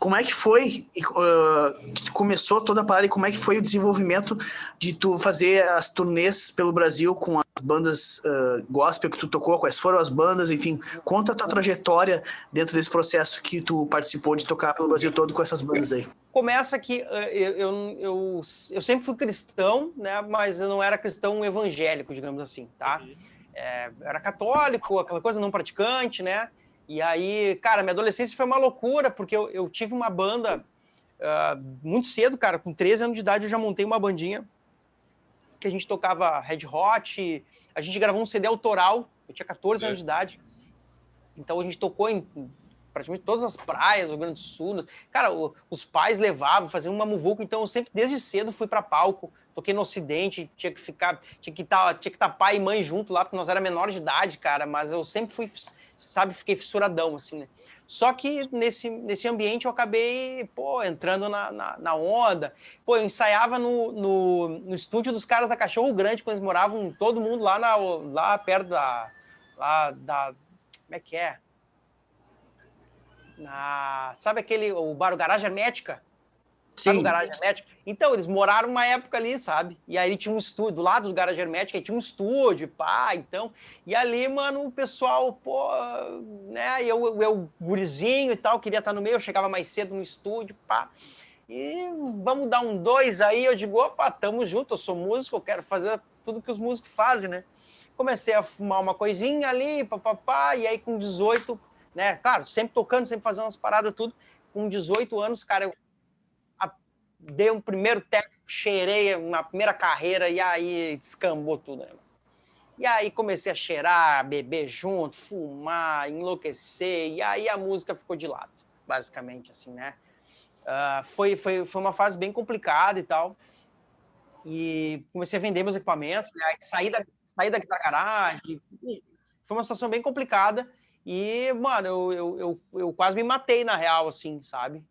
como é que foi, que começou toda a parada e como é que foi o desenvolvimento de tu fazer as turnês pelo Brasil com as bandas gospel que tu tocou, quais foram as bandas, enfim, conta a tua trajetória dentro desse processo que tu participou de tocar pelo Brasil todo com essas bandas aí. Começa que eu sempre fui cristão, né, mas eu não era cristão evangélico, digamos assim, tá? Eu era católico, aquela coisa não praticante, né? E aí, cara, minha adolescência foi uma loucura, porque eu tive uma banda muito cedo, cara, com 13 anos de idade eu já montei uma bandinha que a gente tocava Red Hot, a gente gravou um CD autoral, eu tinha 14 anos de idade, então a gente tocou em praticamente todas as praias do Rio Grande do Sul. Cara, os pais levavam, faziam uma muvuca, então eu sempre, desde cedo, fui para palco, toquei no Ocidente, tinha que estar pai e mãe junto lá, porque nós era menor de idade, cara, mas eu sempre fui, sabe, fiquei fissuradão, assim, né? Só que nesse ambiente eu acabei, entrando na onda. Eu ensaiava no estúdio dos caras da Cachorro Grande, quando eles moravam, todo mundo lá perto como é que é? Sabe o bar, o Garagem Hermética? Sabe o Garagem Hermética? Então, eles moraram uma época ali, sabe? E aí tinha um estúdio, do lado do Garagem Hermética, aí tinha um estúdio, então... E ali, mano, o pessoal, né? Eu gurizinho e tal, queria estar no meio, eu chegava mais cedo no estúdio, E vamos dar um 2 aí, eu digo, opa, tamo junto, eu sou músico, eu quero fazer tudo que os músicos fazem, né? Comecei a fumar uma coisinha ali, e aí com 18... né? Claro, sempre tocando, sempre fazendo umas paradas, tudo. Com 18 anos, cara, eu dei um primeiro teco, cheirei uma primeira carreira e aí descambou tudo, né? E aí comecei a cheirar, beber junto, fumar, enlouquecer, e aí a música ficou de lado, basicamente, assim, né? Foi uma fase bem complicada e tal. E comecei a vender meus equipamentos, né? Aí saí da garagem. Foi uma situação bem complicada. E, mano, eu quase me matei, na real, assim, sabe?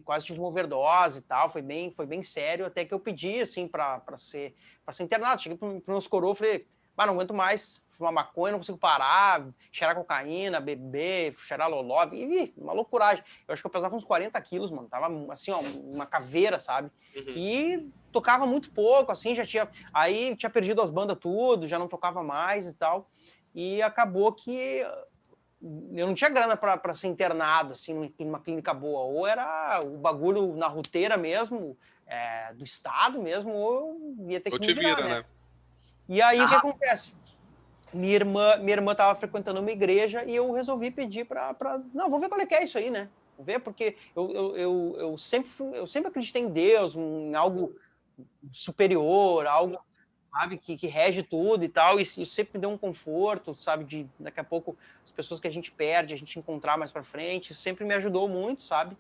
Quase tive uma overdose e tal, foi bem sério, até que eu pedi, assim, pra ser internado. Cheguei pros meus coroas, falei, não aguento mais fumar maconha, não consigo parar, cheirar cocaína, beber, cheirar loló, e uma loucuragem. Eu acho que eu pesava uns 40 quilos, mano, tava, assim, ó, uma caveira, sabe? E tocava muito pouco, assim, aí tinha perdido as bandas tudo, já não tocava mais e tal, e acabou que eu não tinha grana para ser internado, assim, numa clínica boa. Ou era o bagulho na ruteira mesmo, do estado mesmo, ou ia ter que me virar, né? E aí, o que acontece? Minha irmã estava frequentando uma igreja e eu resolvi pedir não, vou ver qual é que é isso aí, né? Vou ver, porque eu sempre acreditei em Deus, em algo superior, algo, sabe, que rege tudo e tal, e isso sempre me deu um conforto, sabe, de daqui a pouco as pessoas que a gente perde, a gente encontrar mais pra frente, sempre me ajudou muito, sabe?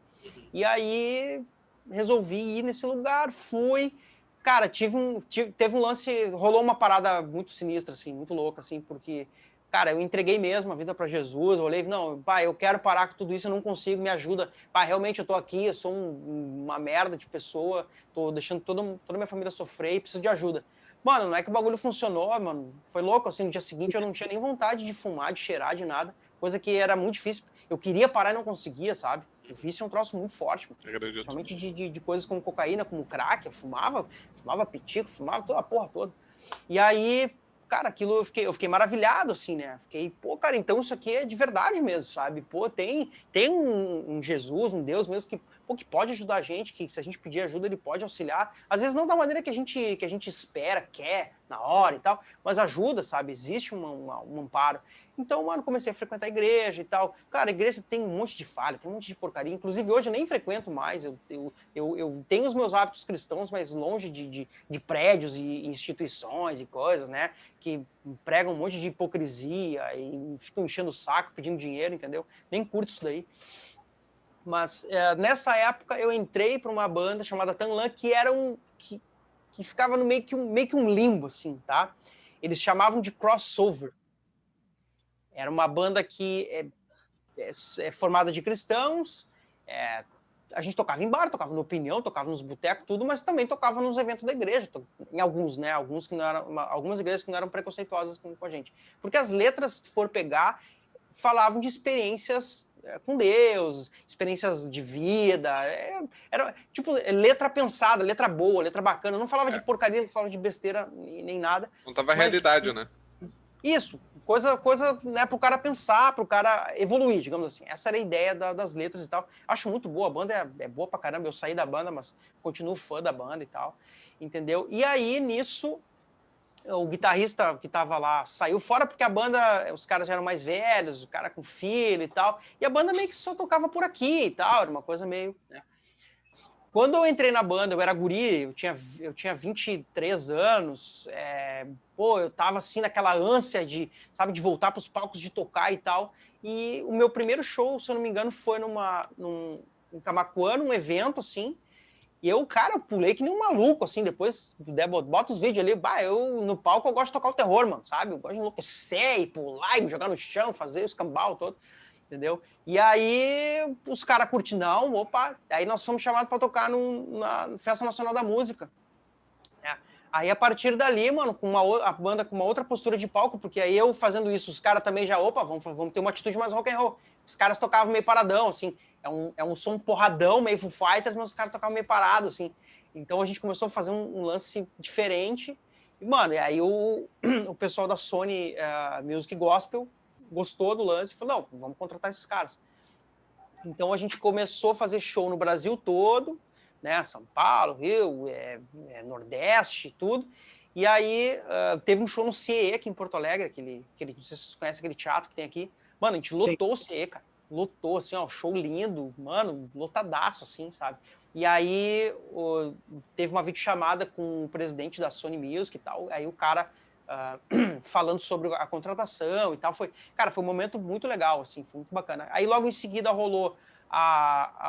E aí resolvi ir nesse lugar, fui, cara, teve um lance, rolou uma parada muito sinistra, assim, muito louca, assim, porque, cara, eu entreguei mesmo a vida para Jesus, eu olhei, não, pai, eu quero parar com tudo isso, eu não consigo, me ajuda, pai, realmente eu tô aqui, eu sou uma merda de pessoa, tô deixando toda a minha família sofrer e preciso de ajuda. Mano, não é que o bagulho funcionou, mano. Foi louco, assim, no dia seguinte eu não tinha nem vontade de fumar, de cheirar, de nada. Coisa que era muito difícil. Eu queria parar e não conseguia, sabe? O vício é um troço muito forte, mano. Principalmente de coisas como cocaína, como crack. Eu fumava pitico, fumava toda a porra toda. E aí, cara, aquilo eu fiquei maravilhado, assim, né? Fiquei, cara, então isso aqui é de verdade mesmo, sabe? Tem um Jesus, um Deus mesmo que pode ajudar a gente, que se a gente pedir ajuda, ele pode auxiliar. Às vezes não da maneira que a gente espera, quer, na hora e tal, mas ajuda, sabe? Existe um amparo. Então, mano, comecei a frequentar a igreja e tal. Cara, a igreja tem um monte de falha, tem um monte de porcaria. Inclusive, hoje eu nem frequento mais. Eu tenho os meus hábitos cristãos, mas longe de prédios e instituições e coisas, né? Que pregam um monte de hipocrisia e ficam enchendo o saco, pedindo dinheiro, entendeu? Nem curto isso daí. Mas nessa época eu entrei para uma banda chamada Tanlan, que era que ficava no meio que um limbo, assim, tá? Eles chamavam de crossover. Era uma banda que é formada de cristãos, a gente tocava em bar, tocava no Opinião, tocava nos botecos, tudo, mas também tocava nos eventos da igreja, em alguns, né? Algumas igrejas que não eram preconceituosas com a gente. Porque as letras, se for pegar, falavam de experiências com Deus, experiências de vida. Era tipo letra pensada, letra boa, letra bacana. Eu não falava de porcaria, não falava de besteira nem nada. Não tava a realidade, né? Isso, coisa né, pro cara pensar, pro cara evoluir, digamos assim. Essa era a ideia das letras e tal. Acho muito boa, a banda é boa pra caramba. Eu saí da banda, mas continuo fã da banda e tal, entendeu? E aí, nisso, o guitarrista que tava lá saiu fora porque a banda, os caras já eram mais velhos, o cara com filho e tal, e a banda meio que só tocava por aqui e tal, era uma coisa meio... né? Quando eu entrei na banda, eu era guri, eu tinha 23 anos, eu tava assim naquela ânsia de, sabe, de voltar pros palcos, de tocar e tal, e o meu primeiro show, se eu não me engano, foi em Camaquã, num evento, assim, e eu, cara, eu pulei que nem um maluco, assim, depois, bota os vídeos ali, no palco eu gosto de tocar o terror, mano, sabe? Eu gosto de enlouquecer e pular e me jogar no chão, fazer o escambau todo, entendeu? E aí, os caras curtem, não, opa, aí nós fomos chamados para tocar na Festa Nacional da Música. Aí, a partir dali, mano, a banda com uma outra postura de palco, porque aí eu fazendo isso, os caras também já, opa, vamos ter uma atitude mais rock and roll. Os caras tocavam meio paradão, assim, é um som porradão, meio Foo Fighters, mas os caras tocavam meio parado, assim. Então a gente começou a fazer um lance diferente. E, mano, e aí o pessoal da Sony Music Gospel gostou do lance e falou, não, vamos contratar esses caras. Então a gente começou a fazer show no Brasil todo, né, São Paulo, Rio, Nordeste, tudo. E aí teve um show no CIE aqui em Porto Alegre, aquele, não sei se vocês conhecem aquele teatro que tem aqui. Mano, a gente lotou o CIE, cara. Lotou, assim, ó, show lindo, mano, lotadaço, assim, sabe? E aí teve uma videochamada com o presidente da Sony Music e tal, aí o cara falando sobre a contratação e tal, foi um momento muito legal, assim, foi muito bacana. Aí logo em seguida rolou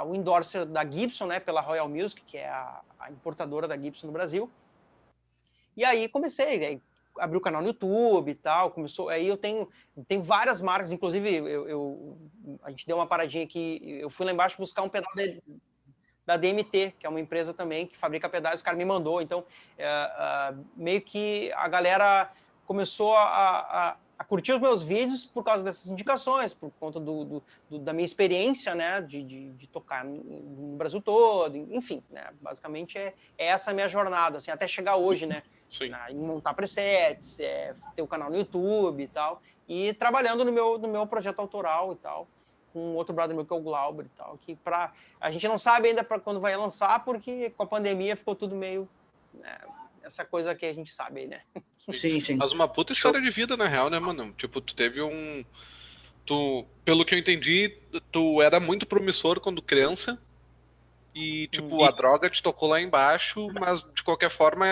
o endorser da Gibson, né, pela Royal Music, que é a importadora da Gibson no Brasil. E aí comecei, abri o canal no YouTube e tal, começou, aí eu tenho várias marcas, inclusive a gente deu uma paradinha aqui, eu fui lá embaixo buscar um pedal da DMT, que é uma empresa também que fabrica pedais, o cara me mandou, então meio que a galera começou a curtir os meus vídeos por causa dessas indicações, por conta da minha experiência, né, de tocar no Brasil todo, enfim, né, basicamente é essa a minha jornada, assim, até chegar hoje, né, em montar presets, ter o canal no YouTube e tal, e trabalhando no meu projeto autoral e tal, com outro brother meu que é o Glauber e tal, que a gente não sabe ainda para quando vai lançar, porque com a pandemia ficou tudo meio, né, essa coisa que a gente sabe aí, né. Sim. Mas uma puta história de vida, na real, né, mano? Tipo, tu teve pelo que eu entendi, tu era muito promissor quando criança e, tipo, a droga te tocou lá embaixo, mas, de qualquer forma,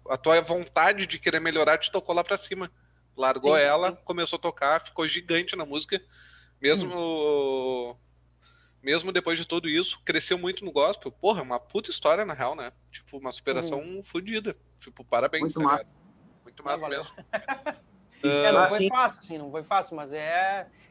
a tua vontade de querer melhorar te tocou lá pra cima. Largou ela, começou a tocar, ficou gigante na música, mesmo depois de tudo isso, cresceu muito no gospel. Porra, uma puta história, na real, né? Tipo, uma superação fodida. Tipo, parabéns, muito tá massa. ligado? Muito massa mesmo. Não foi fácil, assim, não foi fácil, mas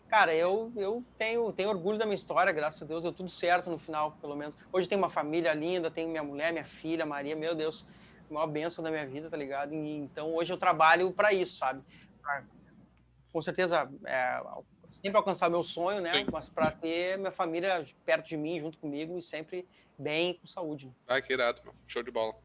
cara, eu tenho orgulho da minha história, graças a Deus, deu tudo certo no final, pelo menos. Hoje tenho uma família linda, tenho minha mulher, minha filha, Maria, meu Deus, a maior bênção da minha vida, tá ligado? Então, hoje eu trabalho pra isso, sabe? Com certeza, sempre alcançar meu sonho, né? Sim. Mas pra ter minha família perto de mim, junto comigo, e sempre bem, com saúde. Que irado, meu. Show de bola.